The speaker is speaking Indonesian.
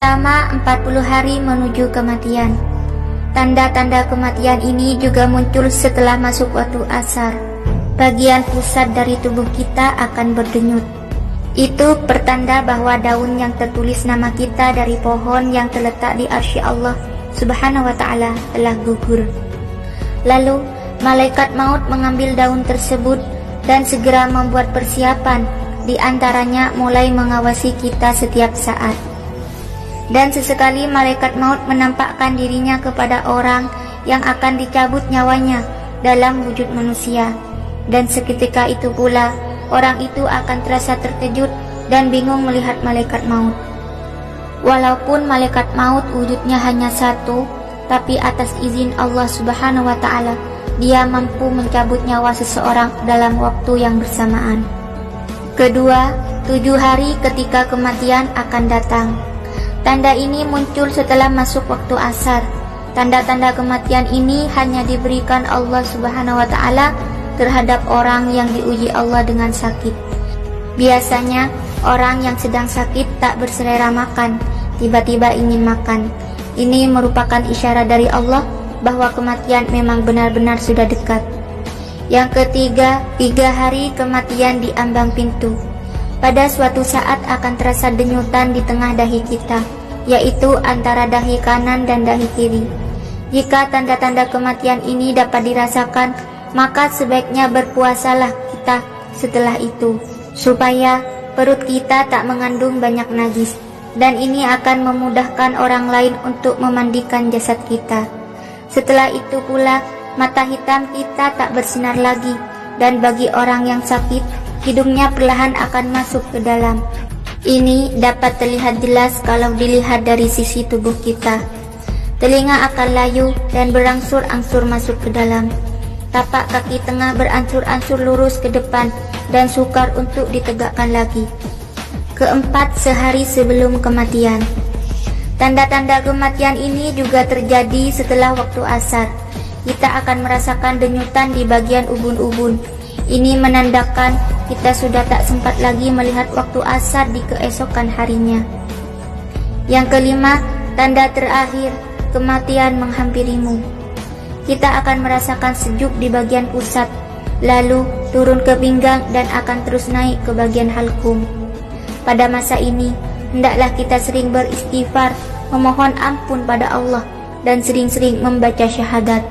Selama 40 hari menuju kematian. Tanda-tanda kematian ini juga muncul setelah masuk waktu asar. Bagian pusat dari tubuh kita akan berdenyut. Itu pertanda bahwa daun yang tertulis nama kita dari pohon yang terletak di arsy Allah Subhanahu wa ta'ala telah gugur. Lalu malaikat maut mengambil daun tersebut dan segera membuat persiapan, di antaranya mulai mengawasi kita setiap saat. Dan sesekali malaikat maut menampakkan dirinya kepada orang yang akan dicabut nyawanya dalam wujud manusia. Dan seketika itu pula orang itu akan terasa terkejut dan bingung melihat malaikat maut. Walaupun malaikat maut wujudnya hanya satu, tapi atas izin Allah Subhanahu wa ta'ala, dia mampu mencabut nyawa seseorang dalam waktu yang bersamaan. Kedua, 7 hari ketika kematian akan datang. Tanda ini muncul setelah masuk waktu asar. Tanda-tanda kematian ini hanya diberikan Allah Subhanahu wa ta'ala terhadap orang yang diuji Allah dengan sakit. Biasanya orang yang sedang sakit tak berselera makan, tiba-tiba ingin makan. Ini merupakan isyarat dari Allah bahwa kematian memang benar-benar sudah dekat. Yang ketiga, 3 hari kematian di ambang pintu. Pada suatu saat akan terasa denyutan di tengah dahi kita, yaitu antara dahi kanan dan dahi kiri. Jika tanda-tanda kematian ini dapat dirasakan, maka sebaiknya berpuasalah kita setelah itu, supaya perut kita tak mengandung banyak najis, dan ini akan memudahkan orang lain untuk memandikan jasad kita. Setelah itu pula, mata hitam kita tak bersinar lagi, dan bagi orang yang sakit, hidungnya perlahan akan masuk ke dalam. Ini dapat terlihat jelas kalau dilihat dari sisi tubuh kita. Telinga akan layu dan berangsur-angsur masuk ke dalam. Tapak kaki tengah beransur-ansur lurus ke depan dan sukar untuk ditegakkan lagi. Keempat, sehari sebelum kematian. Tanda-tanda kematian ini juga terjadi setelah waktu asar. Kita akan merasakan denyutan di bagian ubun-ubun. Ini menandakan kita sudah tak sempat lagi melihat waktu asar di keesokan harinya. Yang kelima, tanda terakhir, kematian menghampirimu. Kita akan merasakan sejuk di bagian pusat, lalu turun ke pinggang dan akan terus naik ke bagian halkum. Pada masa ini, hendaklah kita sering beristighfar, memohon ampun pada Allah, dan sering-sering membaca syahadat.